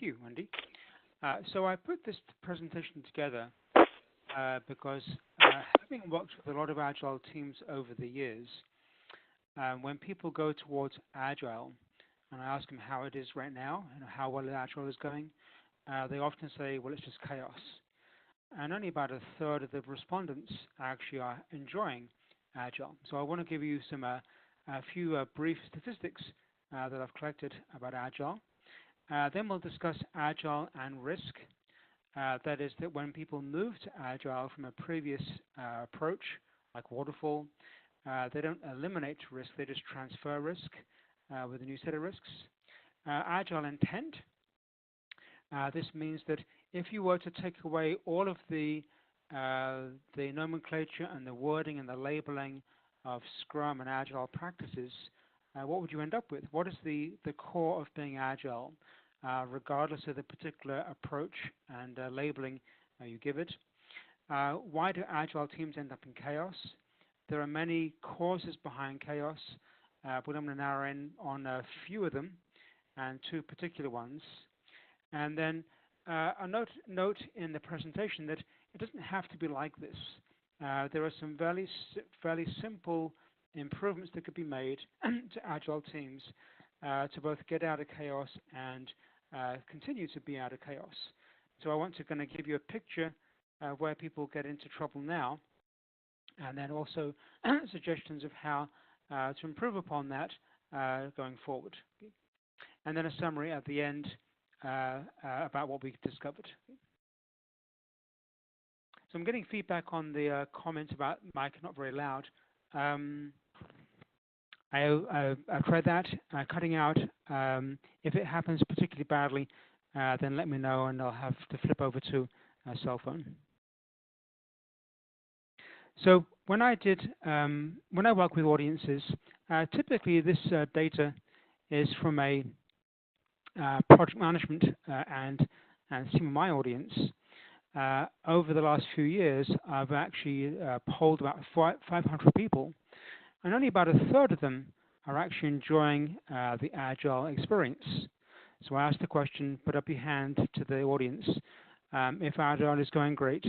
you, Wendy. So I put this presentation together because having worked with a lot of Agile teams over the years, when people go towards Agile, and I ask them how it is right now and how well Agile is going, they often say, well, it's just chaos. And only about a third of the respondents actually are enjoying Agile. So I want to give you a few brief statistics that I've collected about Agile. Then we'll discuss Agile and Risk. That is that when people move to Agile from a previous approach, like Waterfall, they don't eliminate risk, they just transfer risk with a new set of risks. Agile intent. This means that if you were to take away all of the nomenclature and the wording and the labeling of Scrum and Agile practices, what would you end up with? What is the core of being Agile, regardless of the particular approach and labeling you give it? Why do Agile teams end up in chaos? There are many causes behind chaos, but I'm going to narrow in on a few of them and two particular ones. And then a note in the presentation that it doesn't have to be like this. There are some fairly simple improvements that could be made to Agile teams to both get out of chaos and continue to be out of chaos. So I want to kind of give you a picture of where people get into trouble now, and then also suggestions of how to improve upon that going forward. And then a summary at the end about what we discovered. So I'm getting feedback on the comments about mic not very loud. I've tried that, cutting out. If it happens particularly badly, then let me know and I'll have to flip over to a cell phone. So when I work with audiences, typically this data is from a project management and some of my audience. Over the last few years, I've actually polled about 500 people, and only about a third of them are actually enjoying the Agile experience. So I asked the question, put up your hand to the audience, if Agile is going great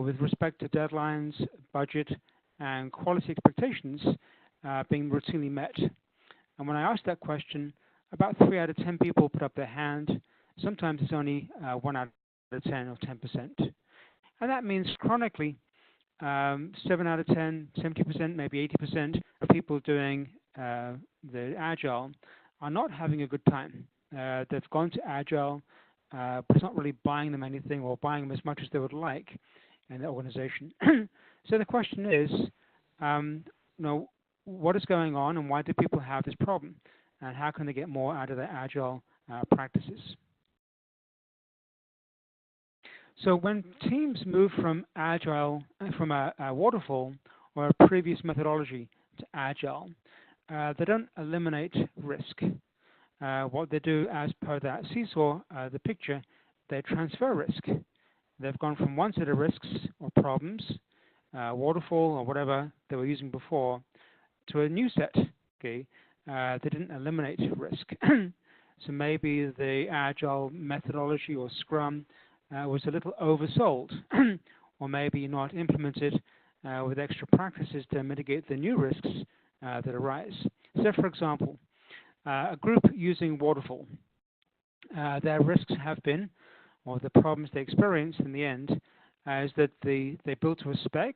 with respect to deadlines, budget, and quality expectations being routinely met. And when I asked that question, about 3 out of 10 people put up their hand. Sometimes it's only 1 out of 10 or 10%. And that means chronically, 7 out of 10, 70%, maybe 80% of people doing the Agile are not having a good time. They've gone to Agile, but it's not really buying them anything or buying them as much as they would like in the organization. So the question is, what is going on and why do people have this problem? And how can they get more out of their Agile practices? So when teams move from Agile, from a Waterfall or a previous methodology to Agile, they don't eliminate risk. What they do, as per that seesaw, the picture, they transfer risk. They've gone from one set of risks or problems, Waterfall or whatever they were using before, to a new set. Okay, they didn't eliminate risk. So maybe the Agile methodology or Scrum was a little oversold, or maybe not implemented with extra practices to mitigate the new risks that arise. So, for example, a group using Waterfall, their risks have been, or the problems they experienced in the end, is that they built to a spec.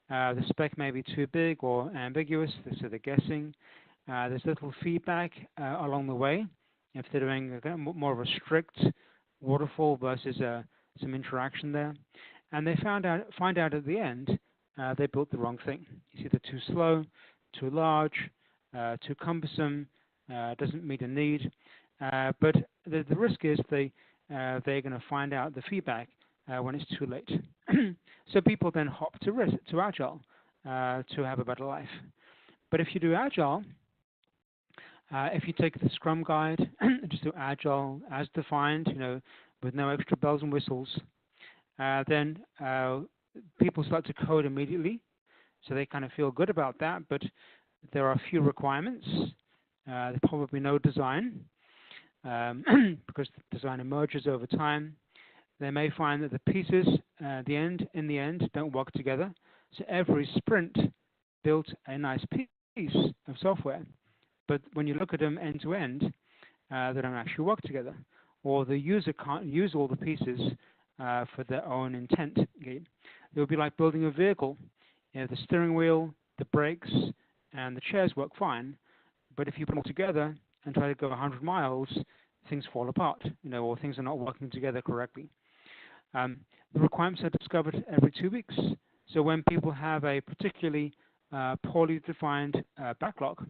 The spec may be too big or ambiguous, so they're guessing. There's little feedback along the way if they're doing more of a strict Waterfall versus some interaction there. And they find out at the end they built the wrong thing. It's either too slow, too large, too cumbersome, doesn't meet a need. But the risk is they're going to find out the feedback when it's too late. So people then hop to Agile to have a better life. But if you do Agile, if you take the Scrum guide and just do Agile as defined, with no extra bells and whistles, then people start to code immediately. So they kind of feel good about that, but there are a few requirements. There's probably no design. because the design emerges over time. They may find that the pieces in the end don't work together. So every sprint built a nice piece of software, but when you look at them end to end, they don't actually work together, or the user can't use all the pieces for their own intent. Okay? It would be like building a vehicle. The steering wheel, the brakes, and the chairs work fine, but if you put them all together and try to go 100 miles, things fall apart, or things are not working together correctly. The requirements are discovered every 2 weeks. So when people have a particularly poorly defined backlog,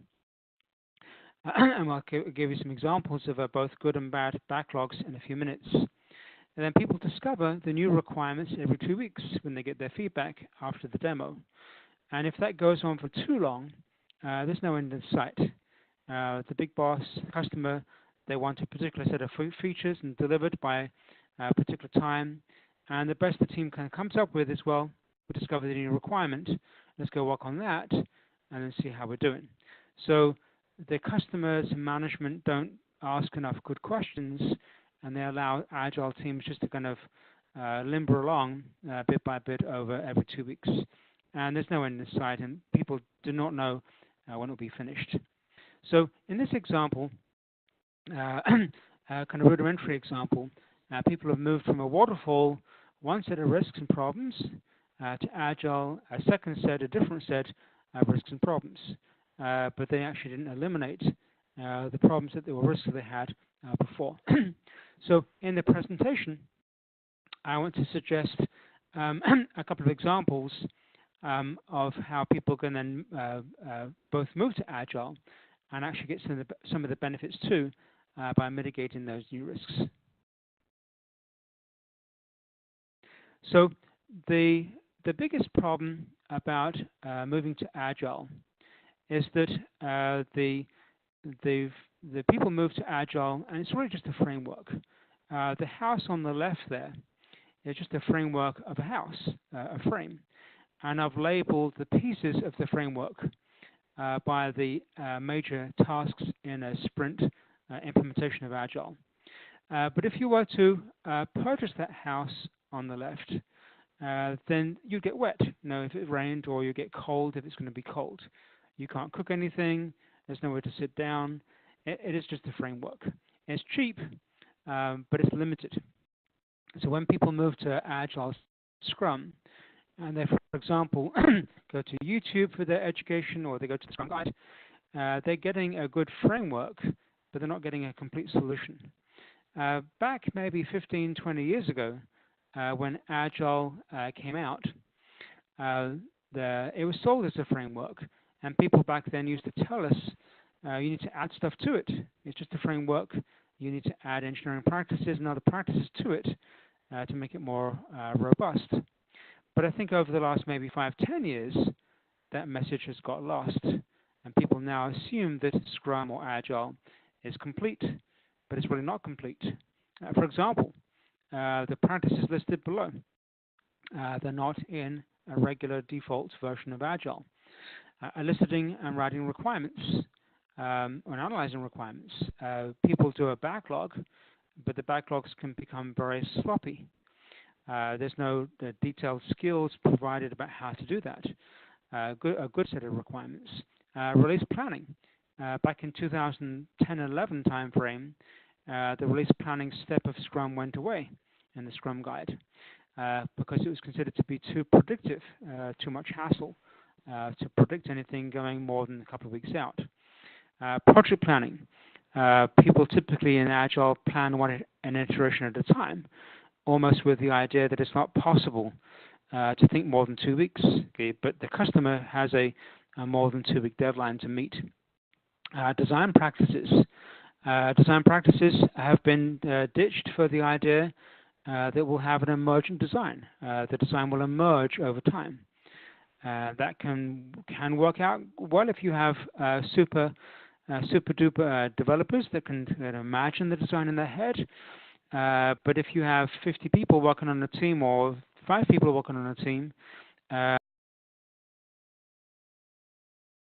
and I'll give you some examples of both good and bad backlogs in a few minutes. And then people discover the new requirements every 2 weeks when they get their feedback after the demo. And if that goes on for too long, there's no end in sight. The big boss, the customer, they want a particular set of features and delivered by a particular time. And the best the team comes up with is, well, we discovered the new requirement. Let's go work on that and then see how we're doing. So the customers and management don't ask enough good questions, and they allow agile teams just to kind of limber along bit by bit over every 2 weeks. And there's no end in sight, and people do not know when it will be finished. So in this example, kind of rudimentary example, people have moved from a waterfall, one set of risks and problems, to agile, a second set, a different set of risks and problems. But they actually didn't eliminate the problems that were risks that they had before. So in the presentation, I want to suggest a couple of examples of how people can then both move to agile and actually get some of the benefits too by mitigating those new risks. So the biggest problem about moving to agile is that the people move to agile, and it's really just a framework. The house on the left there is just a framework of a house, a frame, and I've labeled the pieces of the framework by the major tasks in a sprint implementation of agile. But if you were to purchase that house on the left, then you get wet. If it rained, or you get cold if it's going to be cold. You can't cook anything. There's nowhere to sit down. It is just a framework. It's cheap, but it's limited. So when people move to Agile Scrum, and they, for example, go to YouTube for their education, or they go to the Scrum Guide, they're getting a good framework, but they're not getting a complete solution. Back maybe 15, 20 years ago, when Agile came out, it was sold as a framework, and people back then used to tell us, you need to add stuff to it. It's just a framework. You need to add engineering practices and other practices to it to make it more robust. But I think over the last maybe 5, 10 years, that message has got lost, and people now assume that Scrum or Agile is complete, but it's really not complete. For example, the practices listed below, they're not in a regular default version of Agile. Eliciting and writing requirements, or analyzing requirements. People do a backlog, but the backlogs can become very sloppy. There's no detailed skills provided about how to do that. A good set of requirements. Release planning. Back in 2010-11 timeframe, the release planning step of Scrum went away in the Scrum Guide because it was considered to be too predictive, too much hassle to predict anything going more than a couple of weeks out. Project planning. People typically in Agile plan an iteration at a time, almost with the idea that it's not possible to think more than 2 weeks. Okay? But the customer has a more than 2 week deadline to meet. Design practices. Design practices have been ditched for the idea that we'll have an emergent design. The design will emerge over time. That can work out well if you have super duper developers that can imagine the design in their head. But if you have 50 people working on a team, or 5 people working on a team,